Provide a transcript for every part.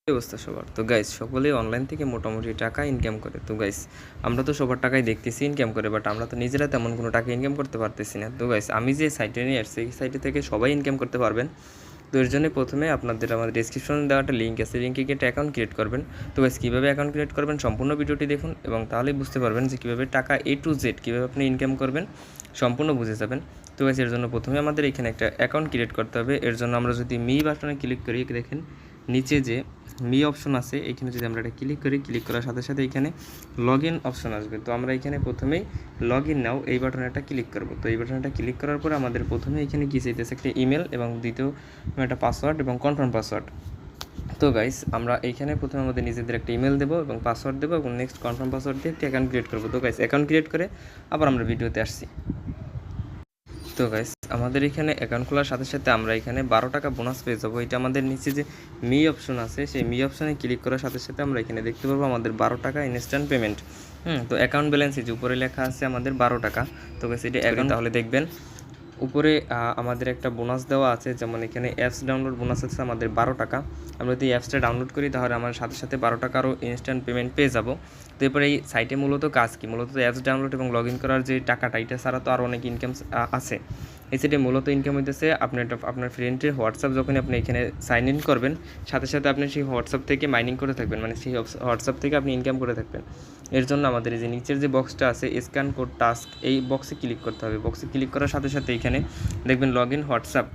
কি অবস্থা সবার? তো গাইস সকলেই অনলাইন থেকে মোটামুটি টাকা ইনকাম করে। তো গাইস আমরা তো সবার টাকাই দেখতেছি ইনকাম করে, বাট আমরা তো নিজেরা তেমন কোনো টাকা ইনকাম করতে পারতেছি না। তো গাইস আমি যে সাইটে নিয়ে আসছি এই সাইটে থেকে সবাই ইনকাম করতে পারবেন। তো এর জন্য প্রথমে আপনাদের আমাদের ডেসক্রিপশনে দেওয়া একটা লিঙ্ক আছে, লিঙ্কে গিয়ে একটা অ্যাকাউন্ট ক্রিয়েট করবেন। তো গাইস কীভাবে অ্যাকাউন্ট ক্রিয়েট করবেন সম্পূর্ণ ভিডিওটি দেখুন এবং তাহলেই বুঝতে পারবেন যে কীভাবে টাকা A to Z কীভাবে আপনি ইনকাম করবেন সম্পূর্ণ বুঝে যাবেন। তো গাইস এর জন্য প্রথমে আমাদের এখানে একটা অ্যাকাউন্ট ক্রিয়েট করতে হবে। এর জন্য আমরা যদি মি বাটনে ক্লিক করি, দেখেন নিচে যে মি অপশন আছে এখানে যদি আমরা এটা ক্লিক করি, ক্লিক করার সাথে সাথে এখানে লগ ইন অপশন আসবে। তো আমরা এখানে প্রথমেই লগ ইন নাও এই বাটনে একটা ক্লিক করব। তো এই বাটনটা ক্লিক করার পরে আমাদের প্রথমে এখানে কী চাইতেছে একটা ইমেল এবং দ্বিতীয় একটা পাসওয়ার্ড এবং কনফার্ম পাসওয়ার্ড। তো গাইস আমরা এইখানে প্রথমে আমাদের নিজেদের একটা ইমেল দেবো এবং পাসওয়ার্ড দেবো এবং নেক্সট কনফার্ম পাসওয়ার্ড দিয়ে একটা অ্যাকাউন্ট ক্রিয়েট করবো। তো গাইস অ্যাকাউন্ট ক্রিয়েট করে আবার আমরা ভিডিওতে আসছি। তো গাইস আমাদের এখানে অ্যাকাউন্ট খোলার সাথে সাথে আমরা এখানে 12 টাকা বোনাস পেয়ে যাবো। এটা আমাদের নিচে যে মি অপশন আছে সেই মি অপশনে ক্লিক করার সাথে সাথে আমরা এখানে দেখতে পারবো আমাদের 12 টাকা ইনস্ট্যান্ট পেমেন্ট। তো অ্যাকাউন্ট ব্যালেন্স এই যে উপরে লেখা আছে আমাদের 12 টাকা। তো গাইস এটা অ্যাকাউন্ট তাহলে দেখবেন উপরে আমাদের একটা বোনাস দেওয়া আছে, যেমন এখানে অ্যাপস ডাউনলোড বোনাস আছে আমাদের 12 টাকা। আমরা যদি অ্যাপসটা ডাউনলোড করি তাহলে আমার সাথে সাথে 12 টাকারও ইনস্ট্যান্ট পেমেন্ট পেয়ে যাব। তো এরপরে এই সাইটে মূলত কাজ কি, মূলত অ্যাপস ডাউনলোড এবং লগ ইন করার যে টাকাটা এটা ছাড়া তো আরও অনেক ইনকাম আছে। এই সাইটে মূলত ইনকাম হইতেছে আপনার ফ্রেন্ডের হোয়াটসঅ্যাপ যখন আপনি এখানে সাইন ইন করবেন সাথে সাথে আপনি সেই হোয়াটসঅ্যাপ থেকে মাইনিং করে থাকবেন, মানে সেই হোয়াটসঅ্যাপ থেকে আপনি ইনকাম করে থাকবেন। এর জন্য আমাদের এই যে নিচের যে বক্সটা আছে স্ক্যান কোড টাস্ক, এই বক্সে ক্লিক করতে হবে। বক্সে ক্লিক করার সাথে সাথে এখানে দেখবেন লগ ইন হোয়াটসঅ্যাপ,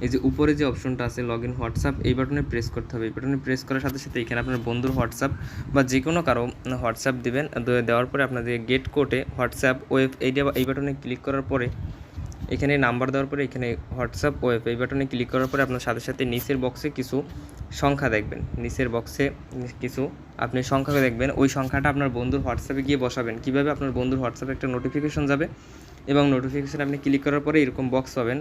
এই যে উপরে যে অপশনটা আছে লগ ইন হোয়াটসঅ্যাপ এই বাটনে প্রেস করতে হবে। এই বাটনে প্রেস করার সাথে সাথে এখানে আপনার বন্ধুর হোয়াটসঅ্যাপ বা যে কোনো কারো হোয়াটসঅ্যাপ দেবেন। দেওয়ার পরে আপনাদের গেট কোডে হোয়াটসঅ্যাপ ওয়েব এই বাটনে ক্লিক করার পরে এখানে নাম্বার দেওয়ার পরে এখানে হোয়াটসঅ্যাপ ওয়েব এই বাটনে ক্লিক করার পরে আপনার সাথে সাথে নিচের বক্সে কিছু সংখ্যা দেখবেন, নিচের বক্সে কিছু আপনি সংখ্যা দেখবেন। ওই সংখ্যাটা আপনার বন্ধুর হোয়াটসঅ্যাপে গিয়ে বসাবেন। কীভাবে, আপনার বন্ধুর হোয়াটসঅ্যাপে একটা নোটিফিকেশন যাবে এবং নোটিফিকেশান আপনি ক্লিক করার পরে এরকম বক্স পাবেন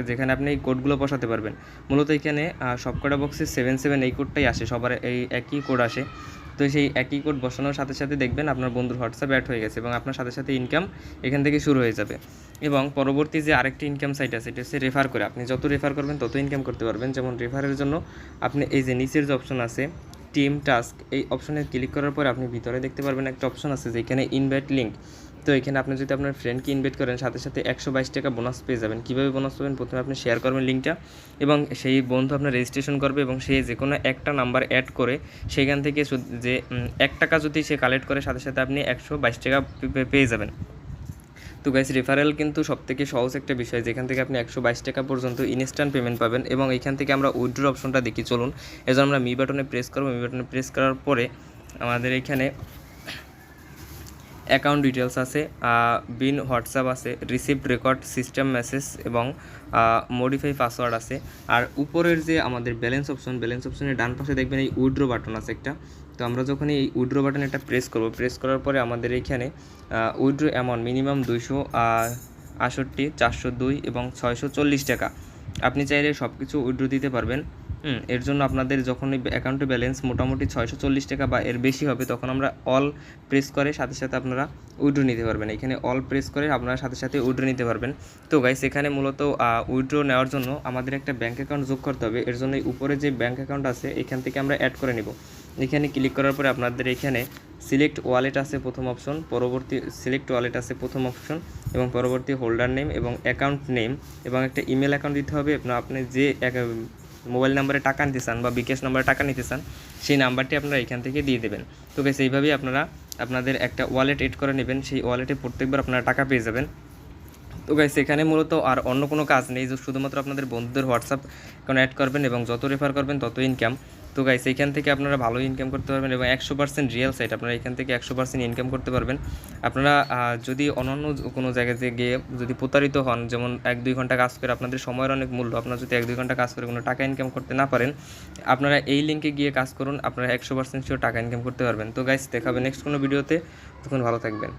যেখানে আপনি এই কোডগুলো বসাতে পারবেন। মূলত এখানে সবকটা বক্সে 77 এই কোডটাই আসে, সবার এই একই কোড আসে। তো সেই একই কোড বসানোর সাথে সাথে দেখবেন আপনার বন্ধুর হোয়াটসঅ্যাপ অ্যাড হয়ে গেছে এবং আপনার সাথে সাথে ইনকাম এখান থেকে শুরু হয়ে যাবে। এবং পরবর্তী যে আরেকটি ইনকাম সাইট আছে এটা হচ্ছে রেফার করে, আপনি যত রেফার করবেন তত ইনকাম করতে পারবেন। যেমন রেফারের জন্য আপনি এই যে নিচের যে অপশন আছে টিম টাস্ক এই অপশনে ক্লিক করার পর আপনি ভিতরে দেখতে পারবেন একটা অপশন আছে যেখানে ইনভাইট লিঙ্ক। তো এখানে আপনি যদি আপনার ফ্রেন্ডকে ইনভাইট করেন সাথে সাথে 122 টাকা বোনাস পেয়ে যাবেন। কীভাবে বোনাস পাবেন, প্রথমে আপনি শেয়ার করবেন লিঙ্কটা এবং সেই বন্ধু আপনার রেজিস্ট্রেশন করবে এবং সে যে কোনো একটা নাম্বার অ্যাড করে সেখান থেকে যে 1 টাকা যদি সে কালেক্ট করে সাথে সাথে আপনি 122 টাকা পেয়ে যাবেন। তো গাইস রেফারেল কিন্তু সবথেকে সহজ একটা বিষয়, যেখান থেকে আপনি 122 টাকা পর্যন্ত ইনস্ট্যান্ট পেমেন্ট পাবেন। এবং এইখান থেকে আমরা উইথড্র অপশনটা দেখি চলুন। এজন্য আমরা মি বাটনে প্রেস করব। মি বাটনে প্রেস করার পরে আমাদের এখানে অ্যাকাউন্ট ডিটেলস আছে, বিন হোয়াটসঅ্যাপ আছে, রিসিভড রেকর্ড, সিস্টেম মেসেজ এবং মডিফাই পাসওয়ার্ড আছে। আর উপরের যে আমাদের ব্যালেন্স অপশনের ডান পাশে দেখবেন এই উইথড্র বাটন আছে একটা। তো আমরা যখন এই উইথড্র বাটন একটা প্রেস করব, প্রেস করার পরে আমাদের এইখানে উইথড্র অ্যামাউন্ট মিনিমাম 268, 402 এবং 640 টাকা। আপনি চাইলে সব কিছু উইথড্র দিতে পারবেন। এর জন্য আপনাদের যখন এই অ্যাকাউন্টে ব্যালেন্স মোটামুটি 640 টাকা বা এর বেশি হবে তখন আমরা অল প্রেস করে সাথে সাথে আপনারা উইথড্র নিতে পারবেন। এখানে অল প্রেস করে আপনারা সাথে সাথে উইথড্র নিতে পারবেন। তো গাইস এখানে মূলত উইথড্র নেওয়ার জন্য আমাদের একটা ব্যাঙ্ক অ্যাকাউন্ট যোগ করতে হবে। এর জন্য উপরে যে ব্যাঙ্ক অ্যাকাউন্ট আছে এখান থেকে আমরা অ্যাড করে নেব। এখানে ক্লিক করার পরে আপনাদের এখানে সিলেক্ট ওয়ালেট আছে প্রথম অপশন, পরবর্তী সিলেক্ট ওয়ালেট আছে প্রথম অপশন এবং পরবর্তী হোল্ডার নেম এবং অ্যাকাউন্ট নেম এবং একটা ইমেল অ্যাকাউন্ট দিতে হবে। আপনি যে মোবাইল নাম্বারে টাকা নিতে চান বা বিকাশ নাম্বারে টাকা নিতে চান সেই নাম্বারটি আপনারা এখান থেকে দিয়ে দেবেন। তো গাইস এইভাবেই আপনারা আপনাদের একটা ওয়ালেট এড করে নেবেন, সেই ওয়ালেটে প্রত্যেকবার আপনারা টাকা পেয়ে যাবেন। তো গাইস এখানে মূলত আর অন্য কোনো কাজ নেই, যে শুধুমাত্র আপনাদের বন্ধুদের হোয়াটসঅ্যাপ অ্যাকাউন্ট অ্যাড করবেন এবং যত রেফার করবেন তত ইনকাম। তো গাইস এইখান থেকে আপনারা ভালো ইনকাম করতে পারবেন এবং 100% রিয়েল সাইট, আপনারা এখান থেকে 100% ইনকাম করতে পারবেন। আপনারা যদি অন্যান্য কোনো জায়গাতে গিয়ে যদি প্রতারিত হন, যেমন 1-2 ঘন্টা কাজ করে আপনাদের সময়ের অনেক মূল্য, আপনারা যদি 1-2 ঘন্টা কাজ করে কোনো টাকা ইনকাম করতে না পারেন, আপনারা এই লিঙ্কে গিয়ে কাজ করুন, আপনারা 100% শিওর টাকা ইনকাম করতে পারবেন। তো গাইস দেখাবে নেক্সট কোনো ভিডিওতে, তখন ভালো থাকবেন।